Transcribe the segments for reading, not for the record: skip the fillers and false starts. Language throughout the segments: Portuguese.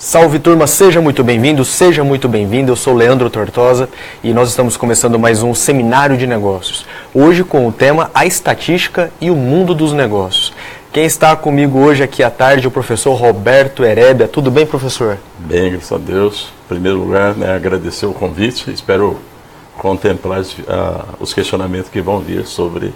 Salve turma, seja muito bem-vindo, seja muito bem-vindo. Eu sou Leandro Tortosa e nós estamos começando mais um seminário de negócios. Hoje com o tema A Estatística e o Mundo dos Negócios. Quem está comigo hoje aqui à tarde é o professor Roberto Herédia. Tudo bem, professor? Bem, graças a Deus. Em primeiro lugar, agradecer o convite. Espero contemplar os questionamentos que vão vir sobre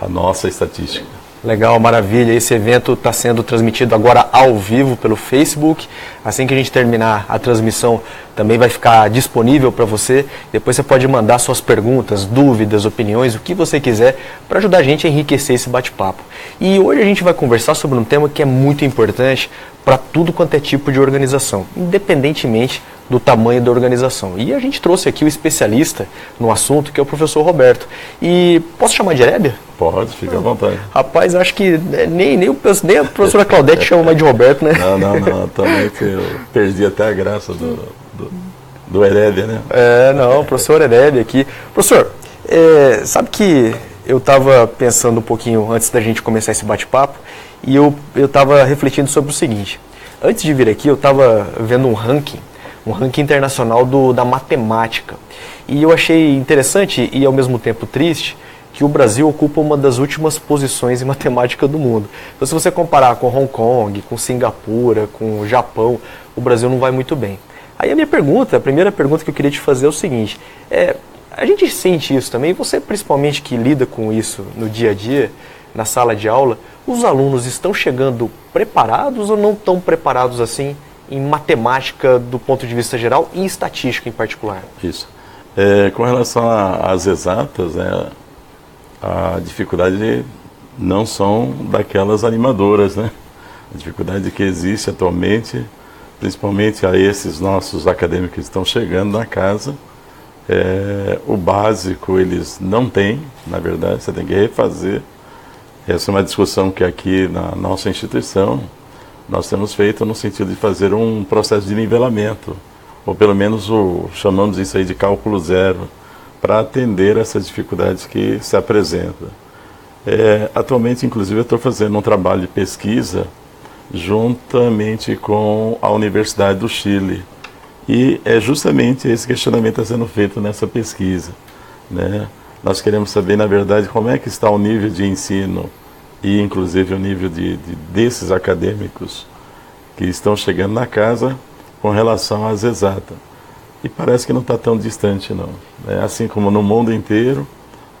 a nossa estatística. Legal, maravilha. Esse evento está sendo transmitido agora ao vivo pelo Facebook. Assim que a gente terminar a transmissão, também vai ficar disponível para você. Depois você pode mandar suas perguntas, dúvidas, opiniões, o que você quiser, para ajudar a gente a enriquecer esse bate-papo. E hoje a gente vai conversar sobre um tema que é muito importante para tudo quanto é tipo de organização, independentemente do tamanho da organização. E a gente trouxe aqui o especialista no assunto, que é o professor Roberto. E posso chamar de Herédia? Pode, fica à vontade. Rapaz, acho que nem a professora Claudete chama mais de Roberto, né? Não, também que eu perdi até a graça do Herédia, né? Não, professor Herédia aqui. Professor, sabe que eu estava pensando um pouquinho antes da gente começar esse bate-papo, e eu estava refletindo sobre o seguinte. Antes de vir aqui, eu estava vendo um ranking internacional da matemática. E eu achei interessante e ao mesmo tempo triste que o Brasil ocupa uma das últimas posições em matemática do mundo. Então, se você comparar com Hong Kong, com Singapura, com o Japão, o Brasil não vai muito bem. Aí a primeira pergunta que eu queria te fazer é o seguinte, a gente sente isso também, você principalmente que lida com isso no dia a dia, na sala de aula, os alunos estão chegando preparados ou não tão preparados assim em matemática do ponto de vista geral e em estatística em particular? Isso. Com relação às exatas, a dificuldade não são daquelas animadoras, né? A dificuldade que existe atualmente, principalmente a esses nossos acadêmicos que estão chegando na casa, o básico eles não têm, na verdade, você tem que refazer. Essa é uma discussão que aqui na nossa instituição nós temos feito no sentido de fazer um processo de nivelamento, ou pelo menos chamamos isso aí de cálculo zero, para atender essas dificuldades que se apresentam. Atualmente, inclusive, eu estou fazendo um trabalho de pesquisa juntamente com a Universidade do Chile. E é justamente esse questionamento que está sendo feito nessa pesquisa, né? Nós queremos saber, na verdade, como é que está o nível de ensino e, inclusive, o nível desses acadêmicos que estão chegando na casa com relação às exatas. E parece que não está tão distante, não. Assim como no mundo inteiro,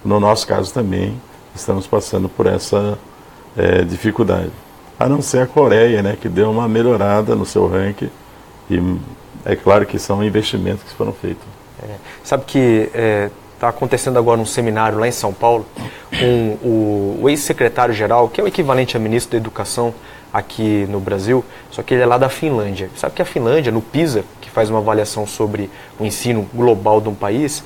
no nosso caso também, estamos passando por essa dificuldade. A não ser a Coreia, né, que deu uma melhorada no seu ranking, e é claro que são investimentos que foram feitos. Sabe que está acontecendo agora um seminário lá em São Paulo com o ex-secretário-geral, que é o equivalente a ministro da Educação aqui no Brasil, só que ele é lá da Finlândia. Sabe que a Finlândia, no PISA, que faz uma avaliação sobre o ensino global de um país,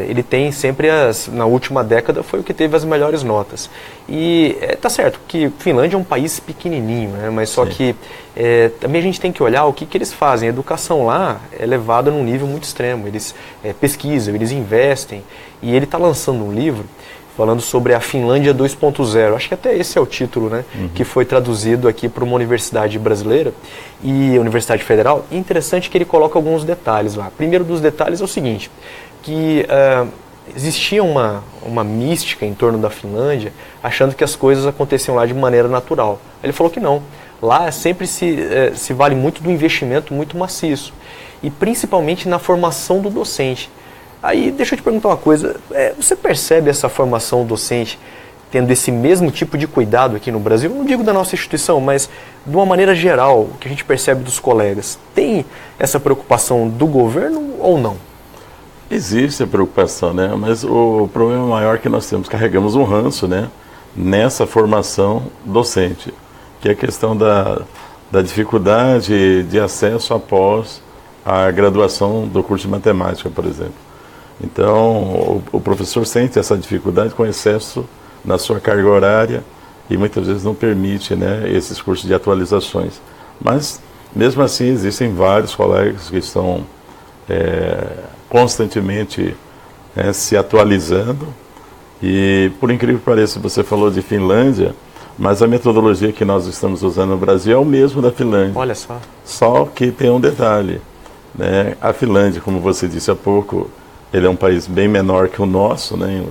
ele tem sempre, na última década, foi o que teve as melhores notas. E tá certo que Finlândia é um país pequenininho, né? Mas só que também a gente tem que olhar o que eles fazem. A educação lá é levada num nível muito extremo. Eles pesquisam, eles investem. E ele está lançando um livro falando sobre a Finlândia 2.0. Acho que até esse é o título, né? Que foi traduzido aqui para uma universidade brasileira e Universidade Federal. E interessante que ele coloca alguns detalhes lá. Primeiro dos detalhes é o seguinte, que existia uma mística em torno da Finlândia, achando que as coisas aconteciam lá de maneira natural. Ele falou que não. Lá sempre se vale muito do investimento muito maciço. E principalmente na formação do docente. Aí, deixa eu te perguntar uma coisa, você percebe essa formação docente tendo esse mesmo tipo de cuidado aqui no Brasil? Não digo da nossa instituição, mas de uma maneira geral, o que a gente percebe dos colegas. Tem essa preocupação do governo ou não? Existe a preocupação, né? Mas o problema maior que nós temos, carregamos um ranço, né, nessa formação docente, que é a questão da dificuldade de acesso após a graduação do curso de matemática, por exemplo. Então, o professor sente essa dificuldade com excesso na sua carga horária e muitas vezes não permite, né, esses cursos de atualizações. Mas, mesmo assim, existem vários colegas que estão constantemente se atualizando. E, por incrível que pareça, você falou de Finlândia, Mas a metodologia que nós estamos usando no Brasil é o mesmo da Finlândia. Olha só. Só que tem um detalhe, né? A Finlândia, como você disse há pouco, ele é um país bem menor que o nosso, né?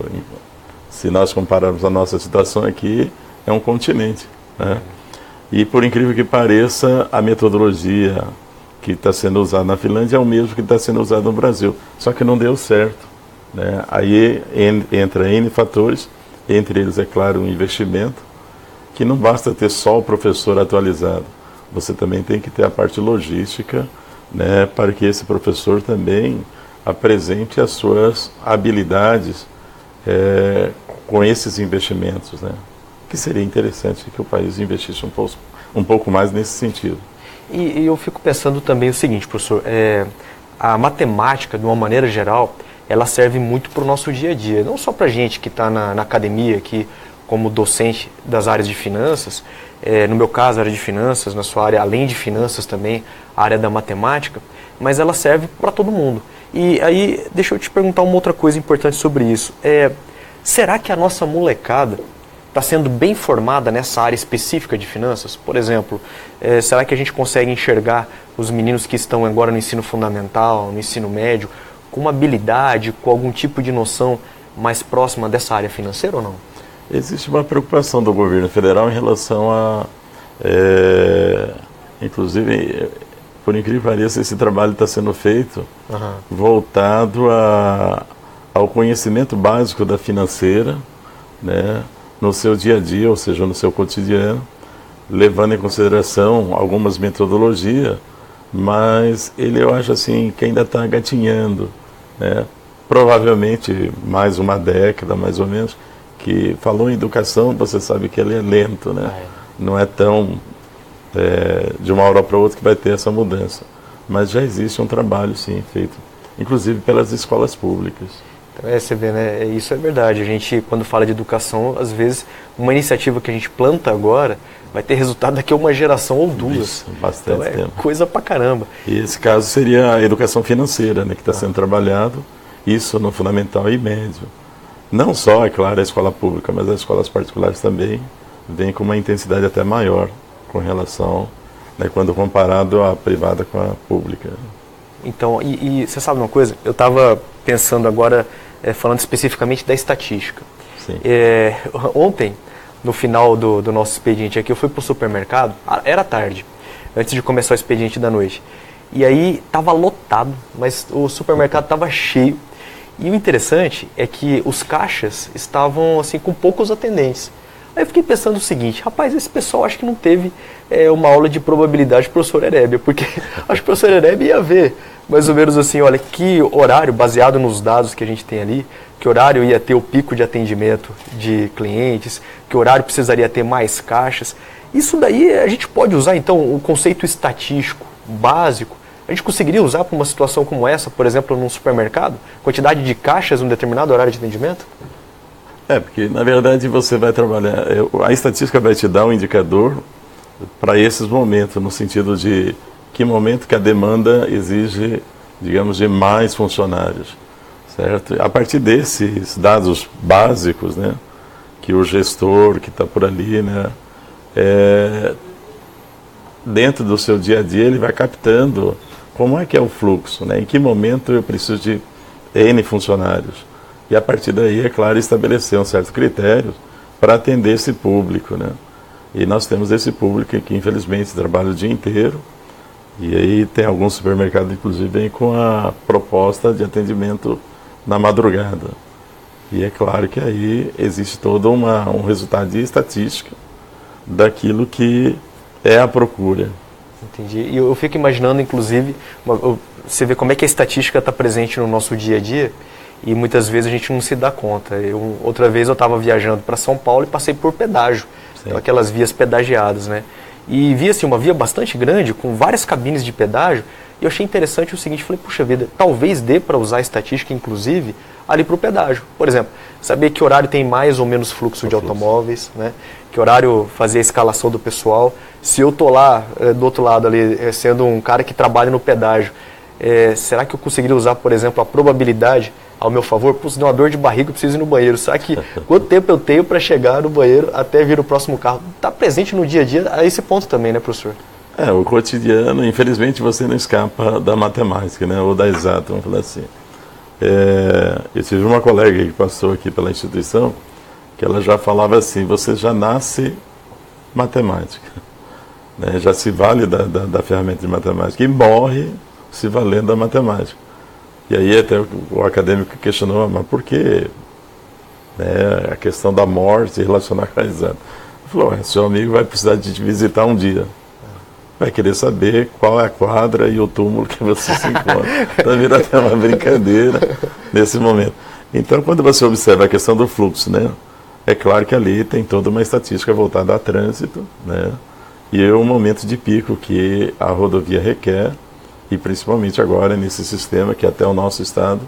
Se nós compararmos a nossa situação aqui, é um continente, né? E por incrível que pareça, a metodologia que está sendo usada na Finlândia é o mesmo que está sendo usado no Brasil, só que não deu certo, né? Aí entra N fatores, entre eles, é claro, o investimento, que não basta ter só o professor atualizado, você também tem que ter a parte logística, né, para que esse professor também apresente as suas habilidades com esses investimentos, né? Que seria interessante que o país investisse um pouco mais nesse sentido. E eu fico pensando também o seguinte, professor, a matemática, de uma maneira geral, ela serve muito para o nosso dia a dia, não só para a gente que está na academia, que como docente das áreas de finanças, no meu caso, a área de finanças, na sua área, além de finanças também, a área da matemática, mas ela serve para todo mundo. E aí, deixa eu te perguntar uma outra coisa importante sobre isso. Será que a nossa molecada está sendo bem formada nessa área específica de finanças? Por exemplo, será que a gente consegue enxergar os meninos que estão agora no ensino fundamental, no ensino médio, com uma habilidade, com algum tipo de noção mais próxima dessa área financeira ou não? Existe uma preocupação do governo federal em relação a, inclusive, por incrível que pareça, esse trabalho está sendo feito voltado ao conhecimento básico da financeira, né, no seu dia a dia, ou seja, no seu cotidiano, levando em consideração algumas metodologias, mas eu acho assim que ainda está gatinhando, né? Provavelmente mais uma década, mais ou menos, que falou em educação, você sabe que ele é lento, né? Não é tão de uma hora para outra que vai ter essa mudança, mas já existe um trabalho, sim, feito, inclusive pelas escolas públicas. Então, você vê, né? Isso é verdade. A gente, quando fala de educação, às vezes, uma iniciativa que a gente planta agora vai ter resultado daqui a uma geração ou duas. Isso, bastante tempo. Coisa pra caramba. E esse caso seria a educação financeira, né, que está sendo trabalhado, isso no fundamental e médio. Não só, é claro, a escola pública, mas as escolas particulares também vêm com uma intensidade até maior com relação, né, quando comparado a privada com a pública. Então, e você sabe uma coisa? Eu estava pensando agora, falando especificamente da estatística. Sim. Ontem, no final do nosso expediente aqui, eu fui para o supermercado, era tarde, antes de começar o expediente da noite. E aí estava lotado, mas o supermercado estava cheio. E o interessante é que os caixas estavam assim com poucos atendentes. Aí eu fiquei pensando o seguinte, rapaz, esse pessoal acho que não teve uma aula de probabilidade do professor Herédia, porque acho que o professor Herédia ia ver mais ou menos assim, olha, que horário, baseado nos dados que a gente tem ali, que horário ia ter o pico de atendimento de clientes, que horário precisaria ter mais caixas. Isso daí a gente pode usar então o conceito estatístico básico. A gente conseguiria usar para uma situação como essa, por exemplo, num supermercado? Quantidade de caixas em um determinado horário de atendimento? Porque na verdade você vai trabalhar, a estatística vai te dar um indicador para esses momentos, no sentido de que momento que a demanda exige, digamos, de mais funcionários, certo? A partir desses dados básicos, né, que o gestor que está por ali, né, dentro do seu dia a dia, ele vai captando como é que é o fluxo, né, em que momento eu preciso de N funcionários. E a partir daí, é claro, estabelecer um certo critério para atender esse público, né? E nós temos esse público que, infelizmente, trabalha o dia inteiro. E aí tem alguns supermercados, inclusive, vem com a proposta de atendimento na madrugada. E é claro que aí existe todo um resultado de estatística daquilo que é a procura. Entendi. E eu fico imaginando, inclusive, você vê como é que a estatística está presente no nosso dia a dia. E muitas vezes a gente não se dá conta. Outra vez eu estava viajando para São Paulo e passei por pedágio, aquelas vias pedagiadas, né? E vi assim, uma via bastante grande, com várias cabines de pedágio, e eu achei interessante o seguinte, falei, puxa vida, talvez dê para usar a estatística, inclusive, ali para o pedágio. Por exemplo, saber que horário tem mais ou menos fluxo de automóveis, né? Que horário fazer a escalação do pessoal. Se eu estou lá, do outro lado ali, sendo um cara que trabalha no pedágio, será que eu conseguiria usar, por exemplo, a probabilidade ao meu favor, putz, deu uma dor de barriga, eu preciso ir no banheiro. Sabe que quanto tempo eu tenho para chegar no banheiro até vir o próximo carro? Está presente no dia a dia a esse ponto também, né, professor? O cotidiano, infelizmente, você não escapa da matemática, né, ou da exata, vamos falar assim. Eu tive uma colega que passou aqui pela instituição, que ela já falava assim, você já nasce matemática, né, já se vale da ferramenta de matemática e morre se valendo da matemática. E aí até o acadêmico questionou, mas por que, né, a questão da morte relacionada com a exata? Ele falou, seu amigo vai precisar de te visitar um dia. Vai querer saber qual é a quadra e o túmulo que você se encontra. Então vira até uma brincadeira nesse momento. Então, quando você observa a questão do fluxo, né, é claro que ali tem toda uma estatística voltada a trânsito, né, e é um momento de pico que a rodovia requer, e principalmente agora nesse sistema que até o nosso estado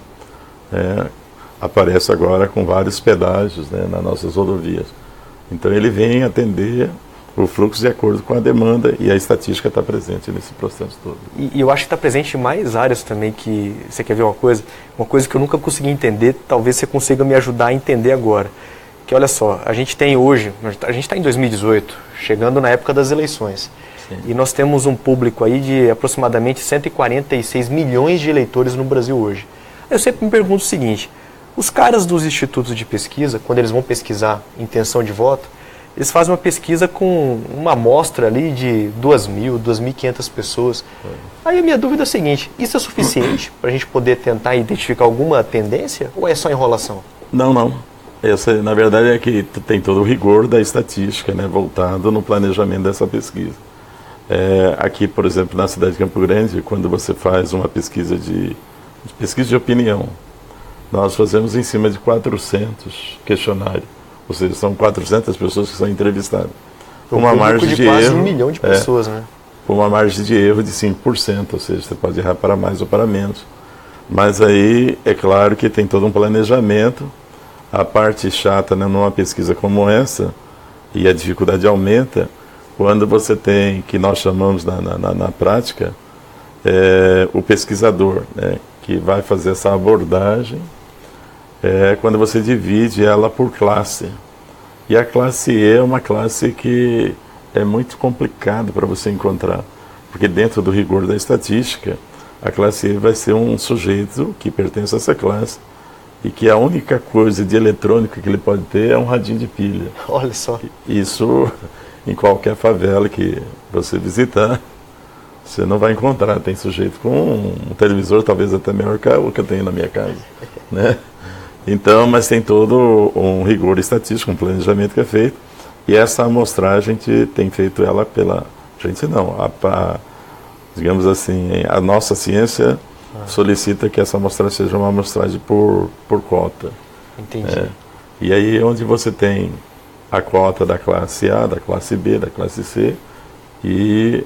aparece agora com vários pedágios, né, nas nossas rodovias. Então ele vem atender o fluxo de acordo com a demanda e a estatística está presente nesse processo todo. E eu acho que está presente em mais áreas também que... Você quer ver uma coisa que eu nunca consegui entender, talvez você consiga me ajudar a entender agora. Que olha só, a gente tem hoje, a gente está em 2018, chegando na época das eleições. Sim. E nós temos um público aí de aproximadamente 146 milhões de eleitores no Brasil hoje. Eu sempre me pergunto o seguinte, os caras dos institutos de pesquisa, quando eles vão pesquisar intenção de voto, eles fazem uma pesquisa com uma amostra ali de 2.000, 2.500 pessoas. Aí a minha dúvida é a seguinte, isso é suficiente para a gente poder tentar identificar alguma tendência ou é só enrolação? Não. Essa, na verdade, é que tem todo o rigor da estatística, né, voltado no planejamento dessa pesquisa. Aqui, por exemplo, na cidade de Campo Grande, quando você faz uma pesquisa de opinião, nós fazemos em cima de 400 questionários. Ou seja, são 400 pessoas que são entrevistadas. Uma margem de quase 1 milhão de pessoas, né? Com uma margem de erro de 5%, ou seja, você pode errar para mais ou para menos. Mas aí, é claro que tem todo um planejamento. A parte chata, né, numa pesquisa como essa, e a dificuldade aumenta, quando você tem, que nós chamamos na prática, o pesquisador, né, que vai fazer essa abordagem, quando você divide ela por classe. E a classe E é uma classe que é muito complicada para você encontrar, porque dentro do rigor da estatística, a classe E vai ser um sujeito que pertence a essa classe e que a única coisa de eletrônica que ele pode ter é um radinho de pilha. Olha só. Isso, em qualquer favela que você visitar, você não vai encontrar. Tem sujeito com um televisor talvez até melhor que o que eu tenho na minha casa, né? Então, mas tem todo um rigor estatístico, um planejamento que é feito, e essa amostragem a gente tem feito ela pela... Gente não, digamos assim, a nossa ciência solicita que essa amostragem seja uma amostragem por cota. Entendi. E aí onde você tem a cota da classe A, da classe B, da classe C, e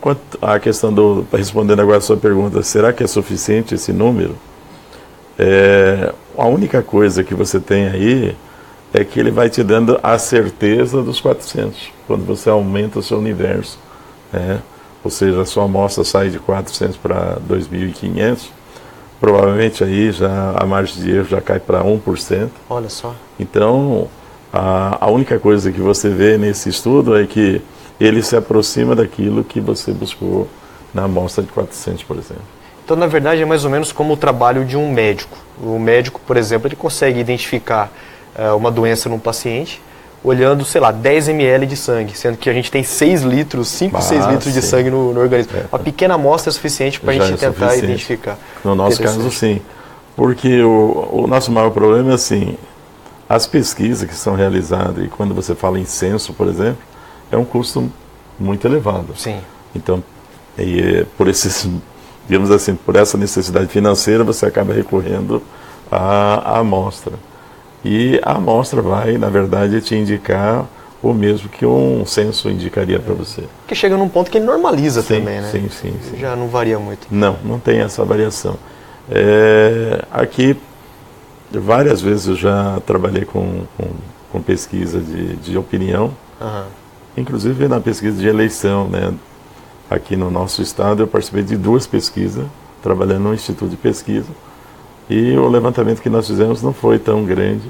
quanto a questão respondendo agora a sua pergunta, será que é suficiente esse número? A única coisa que você tem aí é que ele vai te dando a certeza dos 400, quando você aumenta o seu universo, né? Ou seja, a sua amostra sai de 400 para 2.500, provavelmente aí já a margem de erro já cai para 1%. Olha só. Então, a única coisa que você vê nesse estudo é que ele se aproxima daquilo que você buscou na amostra de 400, por exemplo. Então, na verdade, é mais ou menos como o trabalho de um médico. O médico, por exemplo, ele consegue identificar uma doença num paciente olhando, sei lá, 10 ml de sangue, sendo que a gente tem 6 litros, 5, 6 litros de sangue no organismo. Uma pequena amostra é suficiente para a gente tentar identificar. No nosso caso, sim. Porque o nosso maior problema é assim, as pesquisas que são realizadas, e quando você fala em censo, por exemplo, é um custo muito elevado. Sim. Então, por esses... digamos assim, por essa necessidade financeira, você acaba recorrendo à amostra. E a amostra vai, na verdade, te indicar o mesmo que um censo indicaria para você. Porque chega num ponto que ele normaliza também, né? Sim. Já não varia muito. Não tem essa variação. Aqui, várias vezes eu já trabalhei com pesquisa de opinião, inclusive na pesquisa de eleição, né? Aqui no nosso estado eu participei de 2 pesquisas, trabalhando no Instituto de Pesquisa, E o levantamento que nós fizemos não foi tão grande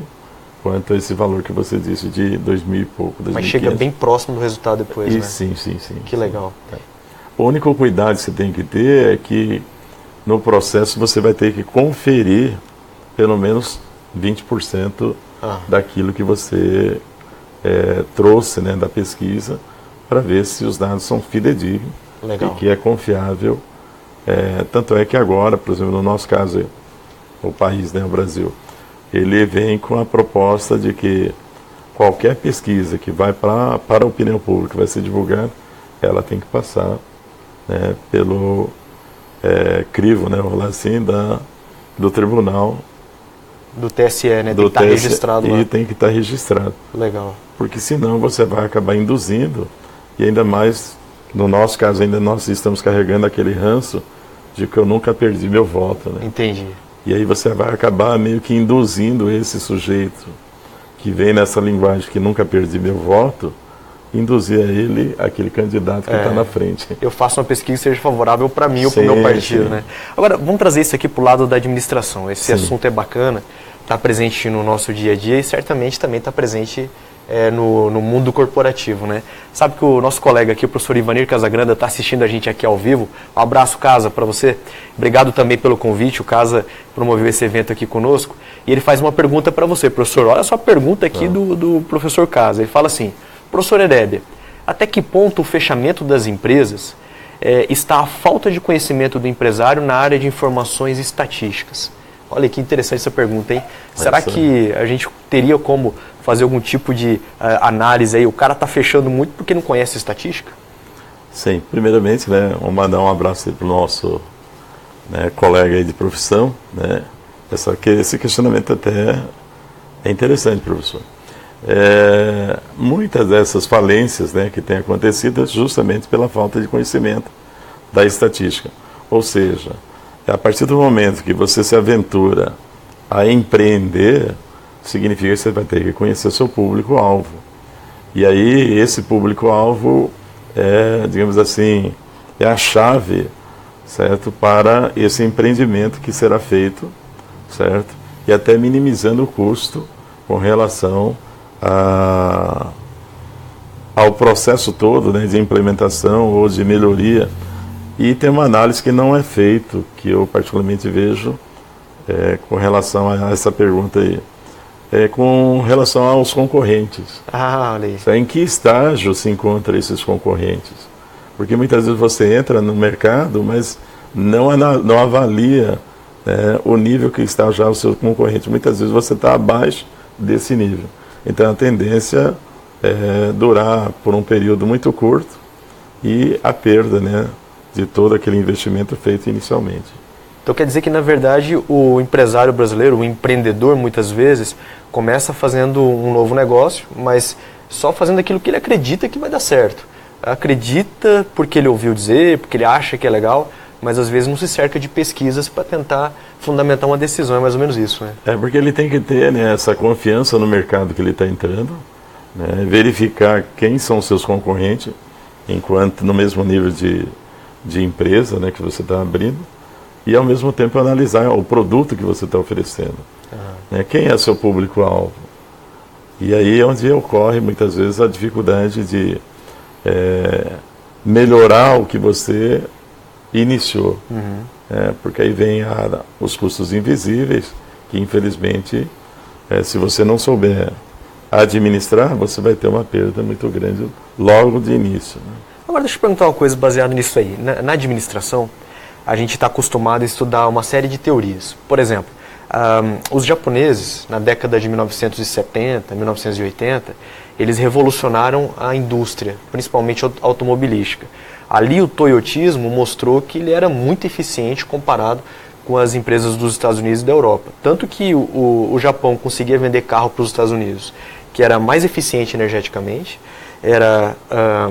quanto esse valor que você disse de 2.000 e pouco, 2.500. Mas chega bem próximo do resultado depois, e né? Sim. Que legal. O único cuidado que você tem que ter é que no processo você vai ter que conferir pelo menos 20% daquilo que você trouxe, né, da pesquisa, para ver se os dados são fidedignos e que é confiável. Tanto é que agora, por exemplo, no nosso caso, o país, né, o Brasil, ele vem com a proposta de que qualquer pesquisa que vai para a opinião pública, vai ser divulgada, ela tem que passar, né, pelo crivo, né, vamos falar assim, do tribunal. Do TSE, né? Tem que estar registrado lá. E tem que estar registrado. Legal. Porque senão você vai acabar induzindo, e ainda mais, no nosso caso, ainda nós estamos carregando aquele ranço de que eu nunca perdi meu voto, né? Entendi. E aí você vai acabar meio que induzindo esse sujeito que vem nessa linguagem que nunca perdi meu voto, induzir a ele aquele candidato que está na frente. Eu faço uma pesquisa que seja favorável para mim ou para o meu partido, né? Agora, vamos trazer isso aqui para o lado da administração. Esse assunto é bacana, está presente no nosso dia a dia e certamente também está presente no mundo corporativo, né? Sabe que o nosso colega aqui, o professor Ivanir Casagranda, está assistindo a gente aqui ao vivo. Um abraço, Casa, para você. Obrigado também pelo convite. O Casa promoveu esse evento aqui conosco. E ele faz uma pergunta para você, professor. Olha só a pergunta aqui do professor Casa. Ele fala assim: professor Herédia, até que ponto o fechamento das empresas está a falta de conhecimento do empresário na área de informações e estatísticas? Olha que interessante essa pergunta, hein? Será que a gente teria como fazer algum tipo de análise aí? O cara está fechando muito porque não conhece estatística? Sim, primeiramente, né, vamos mandar um abraço para o nosso, né, colega aí de profissão, né? Esse questionamento até é interessante, professor. Muitas dessas falências, né, que têm acontecido justamente pela falta de conhecimento da estatística. Ou seja, a partir do momento que você se aventura a empreender, significa que você vai ter que conhecer seu público-alvo. E aí esse público-alvo digamos assim, é a chave, certo, para esse empreendimento que será feito, certo, e até minimizando o custo com relação ao processo todo, né, de implementação ou de melhoria. E tem uma análise que não é feita, que eu particularmente vejo com relação a essa pergunta aí, com relação aos concorrentes. Olha aí. Em que estágio se encontram esses concorrentes? Porque muitas vezes você entra no mercado, mas não avalia o nível que está já o seu concorrente. Muitas vezes você está abaixo desse nível. Então a tendência é durar por um período muito curto e a perda, né, de todo aquele investimento feito inicialmente. Então quer dizer que, na verdade, o empresário brasileiro, o empreendedor, muitas vezes, começa fazendo um novo negócio, mas só fazendo aquilo que ele acredita que vai dar certo. Acredita porque ele ouviu dizer, porque ele acha que é legal, mas às vezes não se cerca de pesquisas para tentar fundamentar uma decisão. É mais ou menos isso, né? Porque ele tem que ter, né, essa confiança no mercado que ele está entrando, né, verificar quem são os seus concorrentes, enquanto no mesmo nível de empresa, né, que você está abrindo, e ao mesmo tempo analisar o produto que você está oferecendo. Né, quem é seu público-alvo? E aí é onde ocorre muitas vezes a dificuldade de melhorar o que você iniciou. Porque aí vem os custos invisíveis, que infelizmente, se você não souber administrar, você vai ter uma perda muito grande logo de início. Né? Agora deixa eu perguntar uma coisa baseada nisso aí. Na administração, a gente está acostumado a estudar uma série de teorias. Por exemplo, os japoneses, na década de 1970, 1980, eles revolucionaram a indústria, principalmente automobilística. Ali o toyotismo mostrou que ele era muito eficiente comparado com as empresas dos Estados Unidos e da Europa. Tanto que o Japão conseguia vender carro para os Estados Unidos, que era mais eficiente energeticamente, era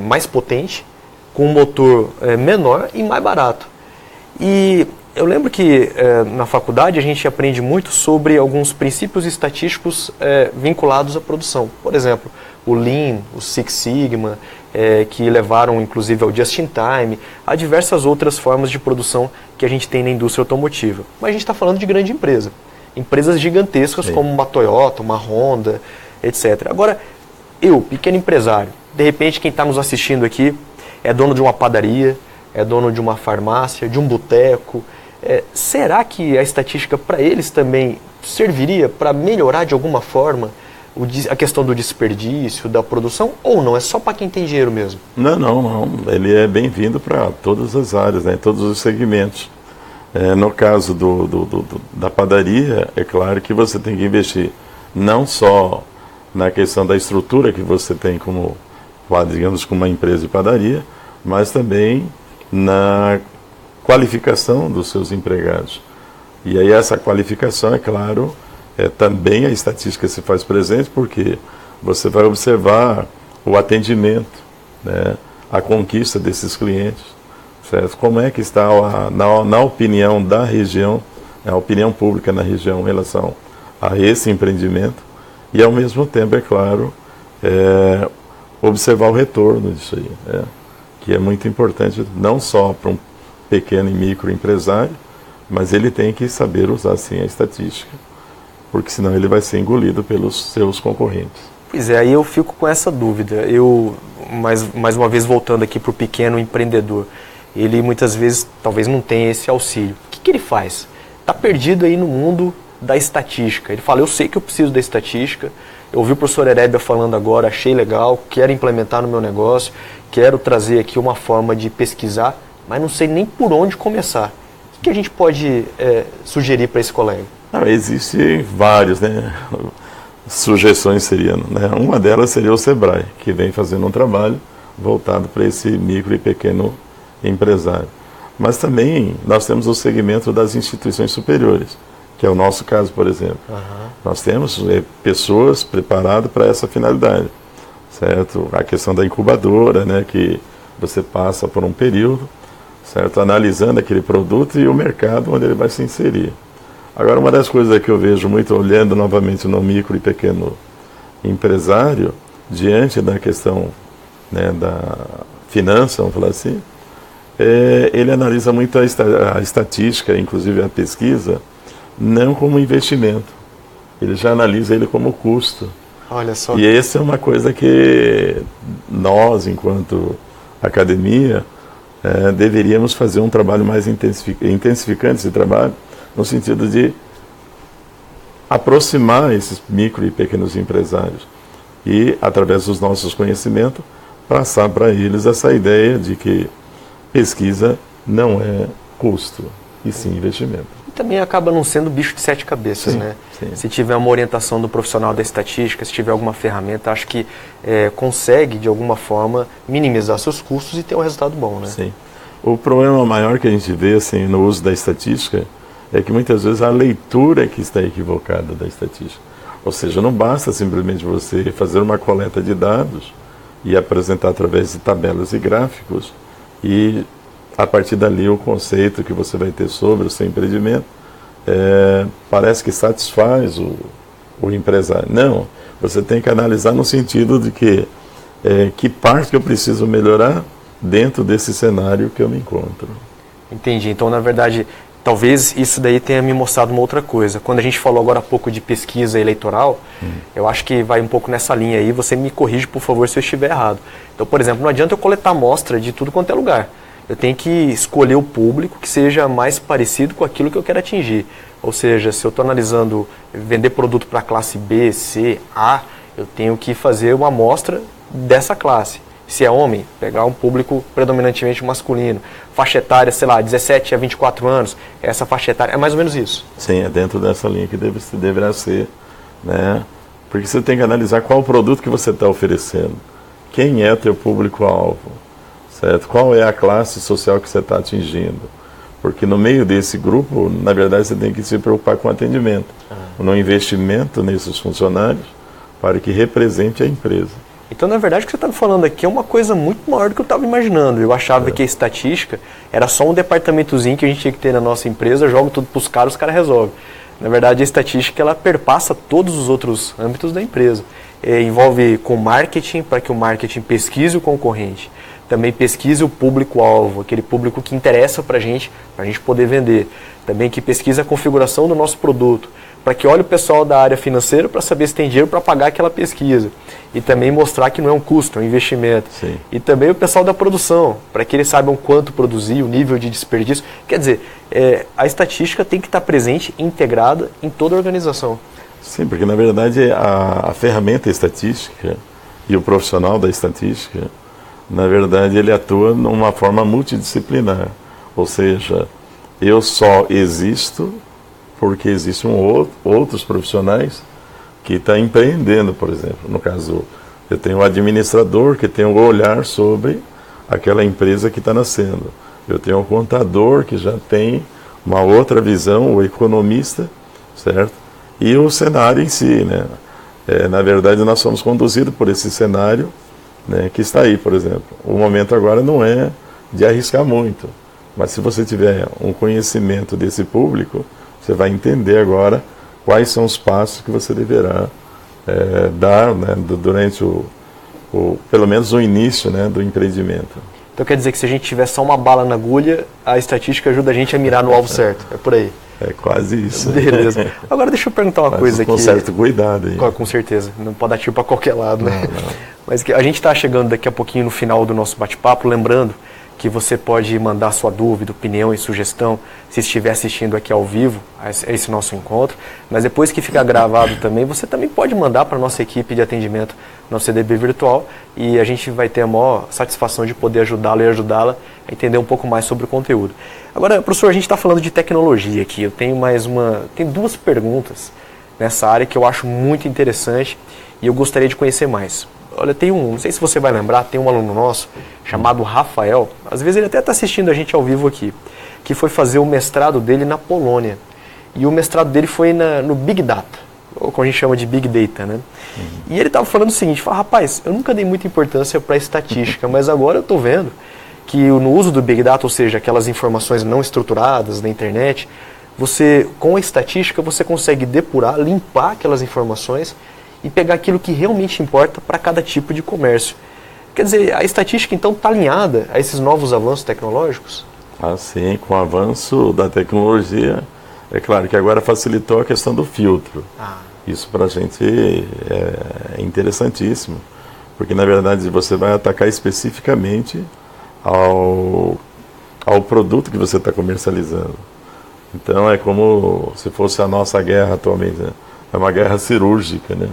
mais potente, com um motor menor e mais barato. E eu lembro que na faculdade a gente aprende muito sobre alguns princípios estatísticos vinculados à produção. Por exemplo, o Lean, o Six Sigma, que levaram inclusive ao just-in-time, a diversas outras formas de produção que a gente tem na indústria automotiva. Mas a gente está falando de grande empresa. Empresas gigantescas como uma Toyota, uma Honda, etc. Agora, eu, pequeno empresário, de repente quem está nos assistindo aqui é dono de uma padaria, é dono de uma farmácia, de um boteco. Será que a estatística para eles também serviria para melhorar de alguma forma a questão do desperdício, da produção, ou não? É só para quem tem dinheiro mesmo? Não. Ele é bem-vindo para todas as áreas, né, todos os segmentos. No caso da padaria, é claro que você tem que investir não só na questão da estrutura que você tem como, digamos, como uma empresa de padaria, mas também na qualificação dos seus empregados. E aí essa qualificação, é claro, também a estatística se faz presente, porque você vai observar o atendimento, né, a conquista desses clientes, certo? Como é que está na opinião da região, a opinião pública na região em relação a esse empreendimento, e ao mesmo tempo, é claro, observar o retorno disso aí, que é muito importante não só para um pequeno e microempresário, mas ele tem que saber usar sim a estatística, porque senão ele vai ser engolido pelos seus concorrentes. Pois é, aí eu fico com essa dúvida. Eu, mais uma vez voltando aqui para o pequeno empreendedor, ele muitas vezes talvez não tenha esse auxílio. O que ele faz? Está perdido aí no mundo da estatística. Ele fala, eu sei que eu preciso da estatística, eu ouvi o professor Herédia falando agora, achei legal, quero implementar no meu negócio, quero trazer aqui uma forma de pesquisar, mas não sei nem por onde começar. O que a gente pode sugerir para esse colega? Existem vários, né? Sugestões seriam, né? Uma delas seria o Sebrae, que vem fazendo um trabalho voltado para esse micro e pequeno empresário. Mas também nós temos o segmento das instituições superiores, que é o nosso caso, por exemplo. Nós temos pessoas preparadas para essa finalidade, certo? A questão da incubadora, né, que você passa por um período, certo? Analisando aquele produto e o mercado onde ele vai se inserir. Agora, uma das coisas que eu vejo muito, olhando novamente no micro e pequeno empresário, diante da questão, né, da finança, vamos falar assim, ele analisa muito a estatística, inclusive a pesquisa, não como investimento. Ele já analisa ele como custo. Olha só. E essa é uma coisa que nós, enquanto academia, deveríamos fazer um trabalho mais intensificante esse trabalho, no sentido de aproximar esses micro e pequenos empresários e, através dos nossos conhecimentos, passar para eles essa ideia de que pesquisa não é custo, e sim investimento. E também acaba não sendo bicho de sete cabeças, né? Sim. Se tiver uma orientação do profissional da estatística, se tiver alguma ferramenta, acho que consegue, de alguma forma, minimizar seus custos e ter um resultado bom, né? Sim. O problema maior que a gente vê assim, no uso da estatística é que muitas vezes a leitura é que está equivocada da estatística. Ou seja, não basta simplesmente você fazer uma coleta de dados e apresentar através de tabelas e gráficos e, a partir dali, o conceito que você vai ter sobre o seu empreendimento parece que satisfaz o empresário. Não, você tem que analisar no sentido de que parte que eu preciso melhorar dentro desse cenário que eu me encontro. Entendi. Então, na verdade, talvez isso daí tenha me mostrado uma outra coisa. Quando a gente falou agora há pouco de pesquisa eleitoral, eu acho que vai um pouco nessa linha aí. Você me corrige, por favor, se eu estiver errado. Então, por exemplo, não adianta eu coletar amostra de tudo quanto é lugar. Eu tenho que escolher o público que seja mais parecido com aquilo que eu quero atingir. Ou seja, se eu estou analisando vender produto para classe B, C, A, eu tenho que fazer uma amostra dessa classe. Se é homem, pegar um público predominantemente masculino. Faixa etária, sei lá, 17 a 24 anos, essa faixa etária, é mais ou menos isso. Sim, é dentro dessa linha que deverá ser, né? Porque você tem que analisar qual o produto que você está oferecendo, quem é o teu público-alvo, certo? Qual é a classe social que você está atingindo. Porque no meio desse grupo, na verdade, você tem que se preocupar com o atendimento, no investimento nesses funcionários, para que represente a empresa. Então, na verdade, o que você está me falando aqui é uma coisa muito maior do que eu estava imaginando. Eu achava que a estatística era só um departamentozinho que a gente tinha que ter na nossa empresa, joga tudo para os caras resolvem. Na verdade, a estatística ela perpassa todos os outros âmbitos da empresa. Envolve com marketing, para que o marketing pesquise o concorrente. Também pesquise o público-alvo, aquele público que interessa para a gente poder vender. Também que pesquise a configuração do nosso produto, para que olhe o pessoal da área financeira para saber se tem dinheiro para pagar aquela pesquisa. E também mostrar que não é um custo, é um investimento. Sim. E também o pessoal da produção, para que eles saibam quanto produzir, o nível de desperdício. Quer dizer, a estatística tem que estar presente, integrada em toda a organização. Sim, porque na verdade a ferramenta estatística e o profissional da estatística, na verdade ele atua numa forma multidisciplinar. Ou seja, eu só existo porque existem outros profissionais que estão empreendendo, por exemplo. No caso, eu tenho um administrador que tem um olhar sobre aquela empresa que está nascendo. Eu tenho um contador que já tem uma outra visão, o economista, certo? E o cenário em si, né? Na verdade, nós somos conduzidos por esse cenário, né, que está aí, por exemplo. O momento agora não é de arriscar muito, mas se você tiver um conhecimento desse público, você vai entender agora quais são os passos que você deverá dar, né, durante pelo menos o início, né, do empreendimento. Então quer dizer que se a gente tiver só uma bala na agulha, a estatística ajuda a gente a mirar no alvo certo. É por aí. É quase isso. Beleza. Agora deixa eu perguntar uma coisa aqui. Com certo cuidado aí. Com certeza. Não pode dar tiro para qualquer lado, né? Não. Mas a gente está chegando daqui a pouquinho no final do nosso bate-papo, lembrando que você pode mandar sua dúvida, opinião e sugestão se estiver assistindo aqui ao vivo a esse nosso encontro, mas depois que ficar gravado também, você também pode mandar para a nossa equipe de atendimento no CDB Virtual e a gente vai ter a maior satisfação de poder ajudá-lo e ajudá-la a entender um pouco mais sobre o conteúdo. Agora, professor, a gente está falando de tecnologia aqui, eu tenho tem duas perguntas nessa área que eu acho muito interessante e eu gostaria de conhecer mais. Olha, não sei se você vai lembrar, tem um aluno nosso chamado Rafael, às vezes ele até está assistindo a gente ao vivo aqui, que foi fazer o mestrado dele na Polônia. E o mestrado dele foi no Big Data, ou como a gente chama de Big Data, né? E ele estava falando o seguinte, rapaz, eu nunca dei muita importância para a estatística, mas agora eu estou vendo que no uso do Big Data, ou seja, aquelas informações não estruturadas da internet, com a estatística você consegue depurar, limpar aquelas informações e pegar aquilo que realmente importa para cada tipo de comércio. Quer dizer, a estatística então está alinhada a esses novos avanços tecnológicos? Sim, com o avanço da tecnologia, é claro que agora facilitou a questão do filtro. Isso para a gente é interessantíssimo, porque na verdade você vai atacar especificamente ao produto que você está comercializando. Então é como se fosse a nossa guerra atualmente, né? É uma guerra cirúrgica, né?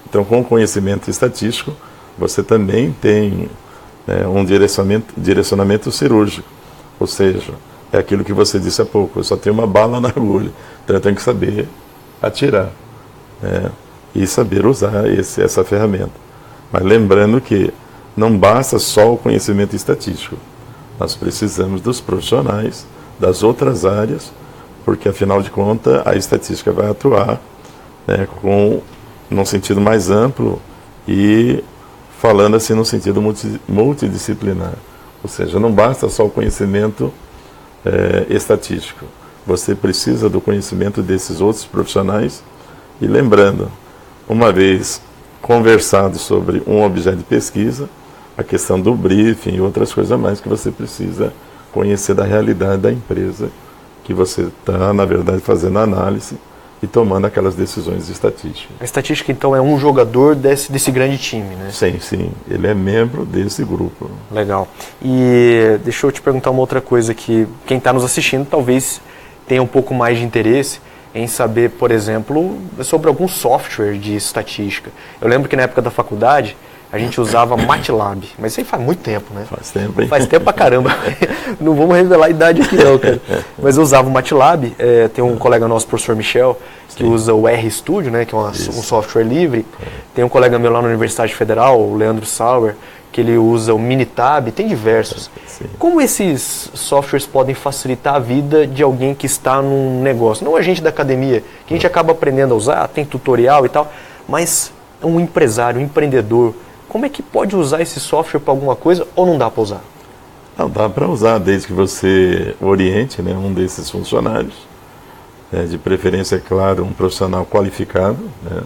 Então, com o conhecimento estatístico, você também tem, né, um direcionamento cirúrgico. Ou seja, é aquilo que você disse há pouco, eu só tenho uma bala na agulha, então eu tenho que saber atirar, né, e saber usar essa ferramenta. Mas lembrando que não basta só o conhecimento estatístico, nós precisamos dos profissionais das outras áreas, porque afinal de contas a estatística vai atuar, né, num sentido mais amplo e falando assim no sentido multidisciplinar. Ou seja, não basta só o conhecimento estatístico. Você precisa do conhecimento desses outros profissionais e lembrando, uma vez conversado sobre um objeto de pesquisa, a questão do briefing e outras coisas mais que você precisa conhecer da realidade da empresa que você está, na verdade, fazendo análise e tomando aquelas decisões estatísticas. A estatística, então, é um jogador desse grande time, né? Sim. Ele é membro desse grupo. Legal. E deixa eu te perguntar uma outra coisa que quem está nos assistindo talvez tenha um pouco mais de interesse em saber, por exemplo, sobre algum software de estatística. Eu lembro que na época da faculdade a gente usava MATLAB, mas isso aí faz muito tempo, né? Faz tempo, hein? Faz tempo pra caramba. Não vamos revelar a idade aqui não, cara. Mas eu usava o MATLAB, tem um colega nosso, professor Michel, que usa o RStudio, né, que é um software livre. Tem um colega meu lá na Universidade Federal, o Leandro Sauer, que ele usa o Minitab, tem diversos. Como esses softwares podem facilitar a vida de alguém que está num negócio? Não a gente da academia, que a gente acaba aprendendo a usar, tem tutorial e tal, mas um empresário, um empreendedor, como é que pode usar esse software para alguma coisa ou não dá para usar? Não, dá para usar, desde que você oriente, né, um desses funcionários de preferência, é claro, um profissional qualificado, né,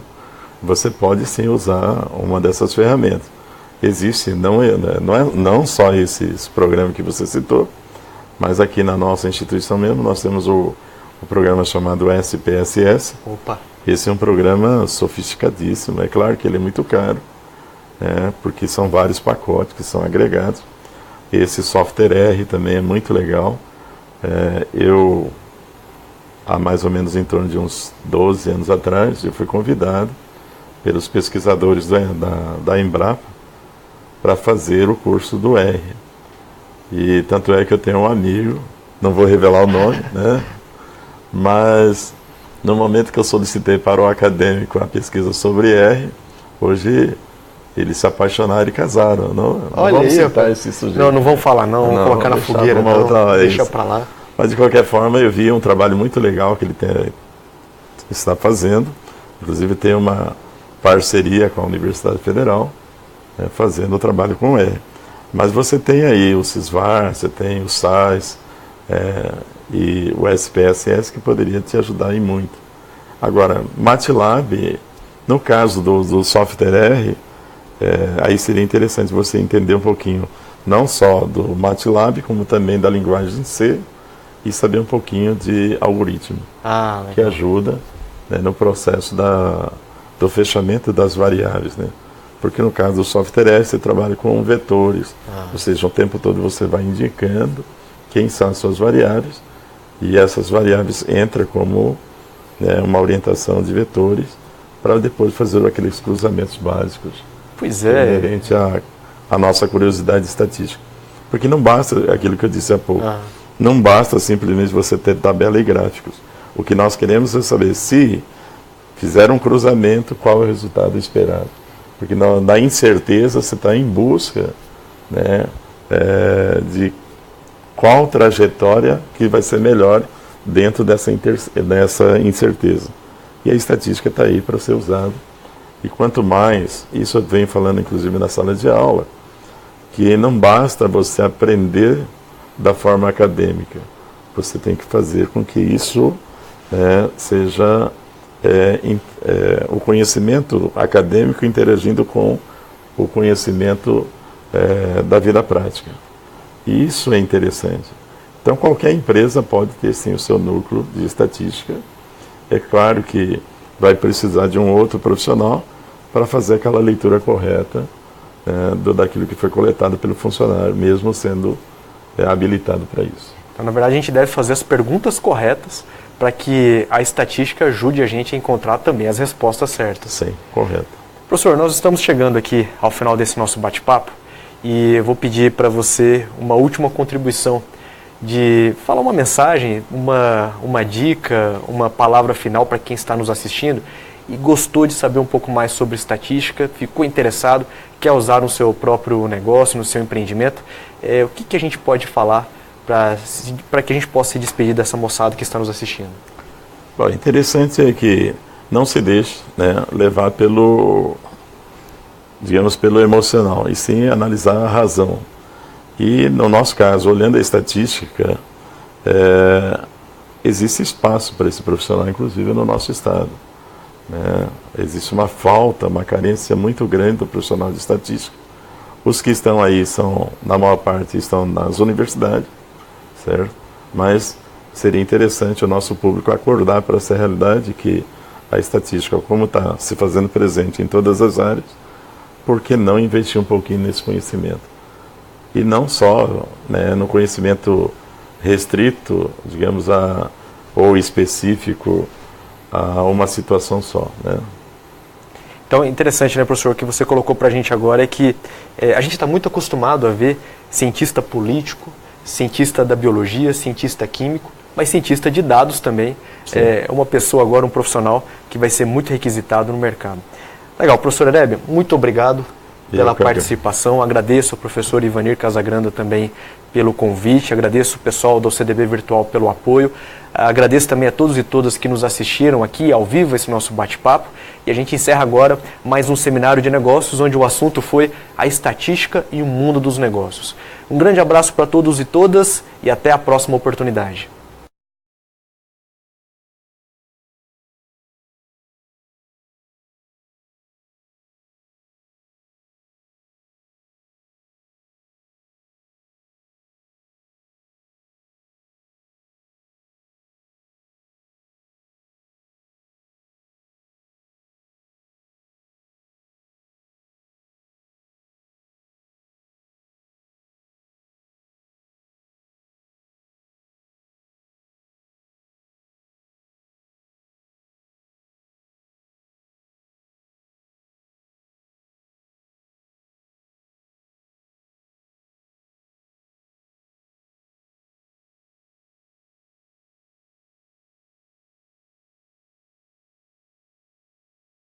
você pode sim usar uma dessas ferramentas. Existe, não só esses programas que você citou, mas aqui na nossa instituição mesmo, nós temos o programa chamado SPSS. Opa! Esse é um programa sofisticadíssimo, é claro que ele é muito caro, porque são vários pacotes que são agregados. Esse software R também é muito legal. Eu, há mais ou menos em torno de uns 12 anos atrás, eu fui convidado pelos pesquisadores da Embrapa para fazer o curso do R. E tanto é que eu tenho um amigo, não vou revelar o nome, né? Mas no momento que eu solicitei para o acadêmico a pesquisa sobre R, hoje eles se apaixonaram e casaram. Não vamos citar esse sujeito. Não vamos falar, não, vamos colocar na fogueira, deixa para lá. Mas de qualquer forma, eu vi um trabalho muito legal que ele está fazendo. Inclusive tem uma parceria com a Universidade Federal, fazendo o trabalho com R. Mas você tem aí o CISVAR, você tem o SAS e o SPSS que poderia te ajudar em muito. Agora, MATLAB, no caso do software R, aí seria interessante você entender um pouquinho, não só do MATLAB, como também da linguagem C, e saber um pouquinho de algoritmo, que ajuda, no processo do fechamento das variáveis, né? Porque no caso do software R, você trabalha com vetores, ou seja, o tempo todo você vai indicando quem são as suas variáveis, e essas variáveis entram como uma orientação de vetores para depois fazer aqueles cruzamentos básicos. Pois é. Inerente à nossa curiosidade estatística. Porque não basta aquilo que eu disse há pouco. Não basta simplesmente você ter tabela e gráficos. O que nós queremos é saber se fizer um cruzamento, qual é o resultado esperado. Porque na incerteza você está em busca, de qual trajetória que vai ser melhor dentro dessa incerteza. E a estatística está aí para ser usada. E quanto mais, isso eu venho falando inclusive na sala de aula, que não basta você aprender da forma acadêmica, você tem que fazer com que isso seja o conhecimento acadêmico interagindo com o conhecimento da vida prática. E isso é interessante. Então, qualquer empresa pode ter, sim, o seu núcleo de estatística. É claro que vai precisar de um outro profissional para fazer aquela leitura correta daquilo que foi coletado pelo funcionário, mesmo sendo habilitado para isso. Então, na verdade, a gente deve fazer as perguntas corretas para que a estatística ajude a gente a encontrar também as respostas certas. Sim, correto. Professor, nós estamos chegando aqui ao final desse nosso bate-papo e eu vou pedir para você uma última contribuição de falar uma mensagem, uma dica, uma palavra final para quem está nos assistindo e gostou de saber um pouco mais sobre estatística, ficou interessado, quer usar no seu próprio negócio, no seu empreendimento. O que a gente pode falar para que a gente possa se despedir dessa moçada que está nos assistindo? Bom, interessante é que não se deixe levar pelo emocional, e sim analisar a razão. E no nosso caso, olhando a estatística, existe espaço para esse profissional, inclusive no nosso estado. Existe uma falta, uma carência muito grande do profissional de estatística. Os que estão aí na maior parte, estão nas universidades, certo? Mas seria interessante o nosso público acordar para essa realidade que a estatística, como está se fazendo presente em todas as áreas, por que não investir um pouquinho nesse conhecimento? E não só no conhecimento restrito, digamos, ou específico a uma situação só. Então, é interessante, professor, o que você colocou para a gente agora é que a gente está muito acostumado a ver cientista político, cientista da biologia, cientista químico, mas cientista de dados também. É uma pessoa agora, um profissional que vai ser muito requisitado no mercado. Legal, professor Heréber, muito obrigado pela participação. Agradeço ao professor Ivanir Casagranda também pelo convite, agradeço o pessoal do CDB Virtual pelo apoio, agradeço também a todos e todas que nos assistiram aqui ao vivo esse nosso bate-papo, e a gente encerra agora mais um seminário de negócios onde o assunto foi a estatística e o mundo dos negócios. Um grande abraço para todos e todas e até a próxima oportunidade.